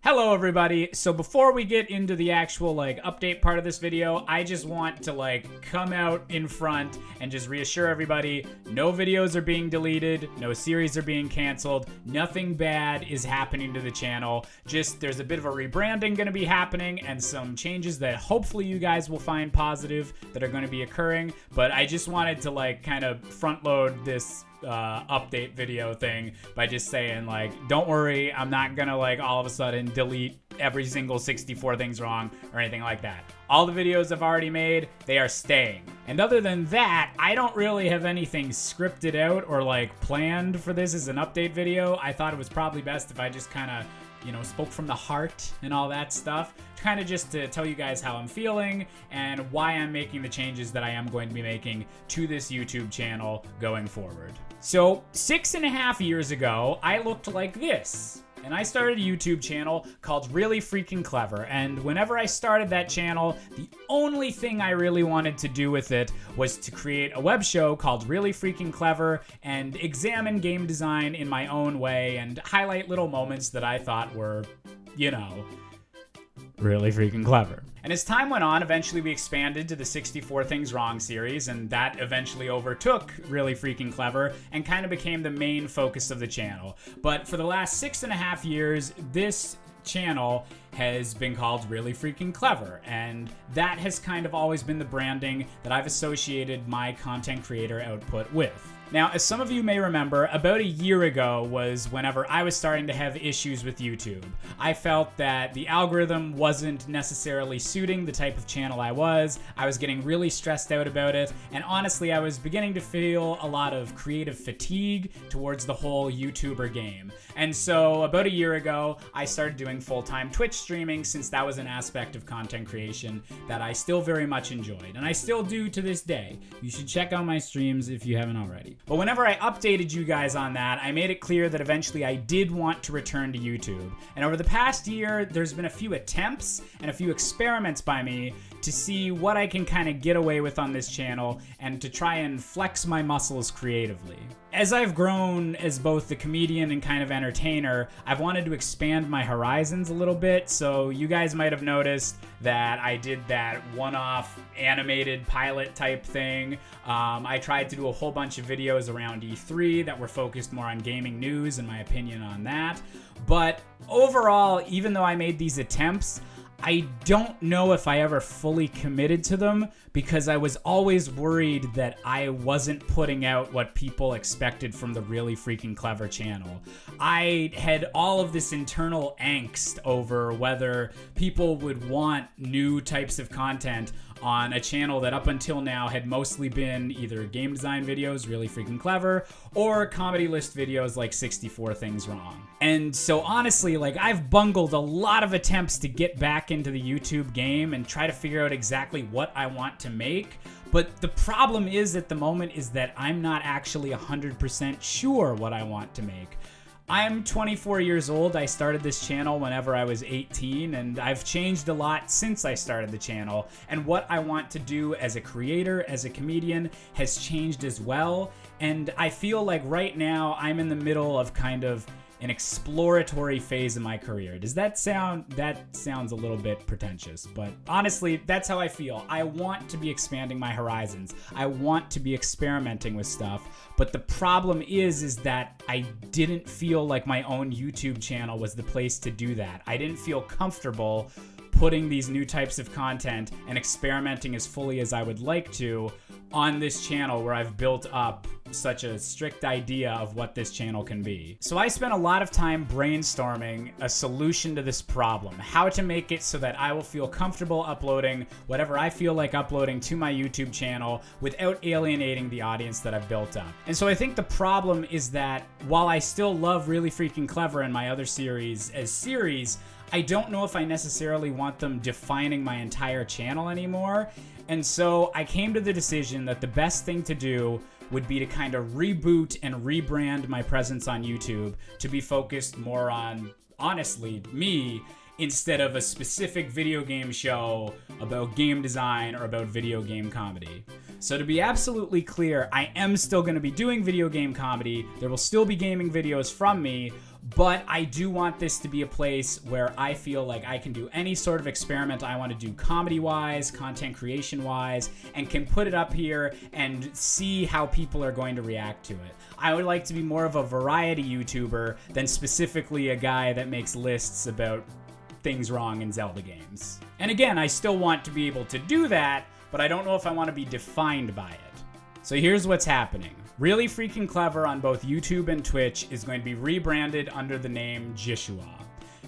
Hello everybody. So before we get into the actual update part of this video, I just want to come out in front and just reassure everybody, no videos are being deleted, no series are being canceled, nothing bad is happening to the channel. Just there's a bit of a rebranding going to be happening and some changes that hopefully you guys will find positive that are going to be occurring, but I just wanted to kind of front load this update video thing by just saying don't worry, I'm not gonna all of a sudden delete every single 64 things wrong or anything like that. All the videos I've already made, they are staying. And other than that, I don't really have anything scripted out or planned for this as an update video. I thought it was probably best if I just kind of spoke from the heart and all that stuff, kind of just to tell you guys how I'm feeling and why I'm making the changes that I am going to be making to this YouTube channel going forward. So 6.5 years ago, I looked like this. And I started a YouTube channel called Really Freakin Clever, and whenever I started that channel, the only thing I really wanted to do with it was to create a web show called Really Freakin Clever and examine game design in my own way and highlight little moments that I thought were, really freaking clever. And as time went on, eventually we expanded to the 64 Things Wrong series, and that eventually overtook Really Freaking Clever and kind of became the main focus of the channel. But for the last 6.5 years, this channel has been called Really Freaking Clever, and that has kind of always been the branding that I've associated my content creator output with. Now, as some of you may remember, about a year ago was whenever I was starting to have issues with YouTube. I felt that the algorithm wasn't necessarily suiting the type of channel I was getting really stressed out about it, and honestly, I was beginning to feel a lot of creative fatigue towards the whole YouTuber game. And so, about a year ago, I started doing full-time Twitch streaming, since that was an aspect of content creation that I still very much enjoyed, and I still do to this day. You should check out my streams if you haven't already. But whenever I updated you guys on that, I made it clear that eventually I did want to return to YouTube. And over the past year, there's been a few attempts and a few experiments by me to see what I can kind of get away with on this channel and to try and flex my muscles creatively. As I've grown as both the comedian and kind of entertainer, I've wanted to expand my horizons a little bit, so you guys might have noticed that I did that one-off animated pilot type thing. I tried to do a whole bunch of videos around E3 that were focused more on gaming news and my opinion on that. But overall, even though I made these attempts, I don't know if I ever fully committed to them because I was always worried that I wasn't putting out what people expected from the Really Freaking Clever channel. I had all of this internal angst over whether people would want new types of content on a channel that up until now had mostly been either game design videos, Really Freaking Clever, or comedy list videos like 64 Things Wrong. And so honestly, I've bungled a lot of attempts to get back into the YouTube game and try to figure out exactly what I want to make. But the problem is at the moment is that I'm not actually 100% sure what I want to make. I'm 24 years old. I started this channel whenever I was 18, and I've changed a lot since I started the channel. And what I want to do as a creator, as a comedian, has changed as well. And I feel like right now I'm in the middle of kind of an exploratory phase in my career. Does that sound, that sounds a little bit pretentious, but honestly, that's how I feel. I want to be expanding my horizons. I want to be experimenting with stuff, but the problem is that I didn't feel like my own YouTube channel was the place to do that. I didn't feel comfortable putting these new types of content and experimenting as fully as I would like to on this channel where I've built up such a strict idea of what this channel can be. So I spent a lot of time brainstorming a solution to this problem, how to make it so that I will feel comfortable uploading whatever I feel like uploading to my YouTube channel without alienating the audience that I've built up. And so I think the problem is that while I still love Really Freaking Clever and my other series as series, I don't know if I necessarily want them defining my entire channel anymore. And so I came to the decision that the best thing to do would be to kind of reboot and rebrand my presence on YouTube to be focused more on, honestly, me, instead of a specific video game show about game design or about video game comedy. So to be absolutely clear, I am still going to be doing video game comedy. There will still be gaming videos from me, But I do want this to be a place where I feel like I can do any sort of experiment I want to do comedy-wise, content creation-wise, and can put it up here and see how people are going to react to it. I would like to be more of a variety YouTuber than specifically a guy that makes lists about things wrong in Zelda games. And again, I still want to be able to do that, but I don't know if I want to be defined by it. So here's what's happening. Really Freakin Clever on both YouTube and Twitch is going to be rebranded under the name JISHUA.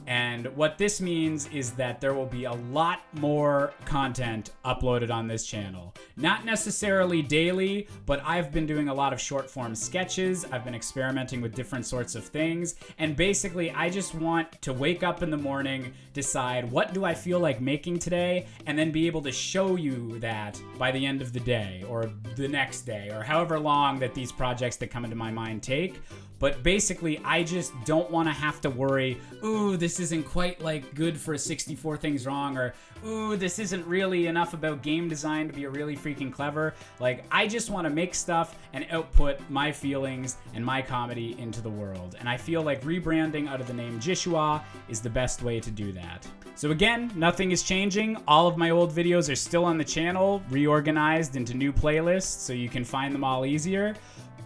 And what this means is that there will be a lot more content uploaded on this channel. Not necessarily daily, but I've been doing a lot of short form sketches. I've been experimenting with different sorts of things. And basically, I just want to wake up in the morning, decide what do I feel like making today, and then be able to show you that by the end of the day or the next day or however long that these projects that come into my mind take. But basically, I just don't want to have to worry, ooh, this isn't quite like good for 64 Things Wrong, or ooh, this isn't really enough about game design to be a really freaking clever. Like, I just want to make stuff and output my feelings and my comedy into the world. And I feel like rebranding out of the name JISHUA is the best way to do that. So again, nothing is changing. All of my old videos are still on the channel, reorganized into new playlists so you can find them all easier.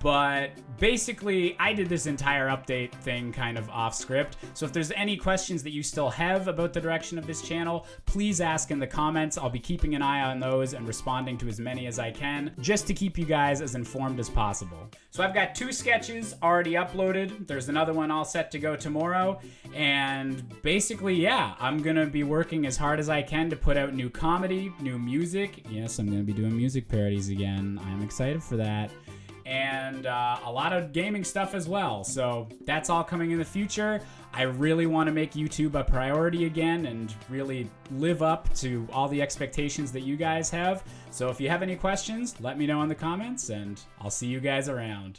But basically, I did this entire update thing kind of off script. So if there's any questions that you still have about the direction of this channel, please ask in the comments. I'll be keeping an eye on those and responding to as many as I can, just to keep you guys as informed as possible. So I've got 2 sketches already uploaded. There's another one all set to go tomorrow. And basically, yeah, I'm gonna be working as hard as I can to put out new comedy, new music. Yes, I'm gonna be doing music parodies again. I'm excited for that. And a lot of gaming stuff as well. So that's all coming in the future. I really want to make YouTube a priority again and really live up to all the expectations that you guys have. So if you have any questions, let me know in the comments, and I'll see you guys around.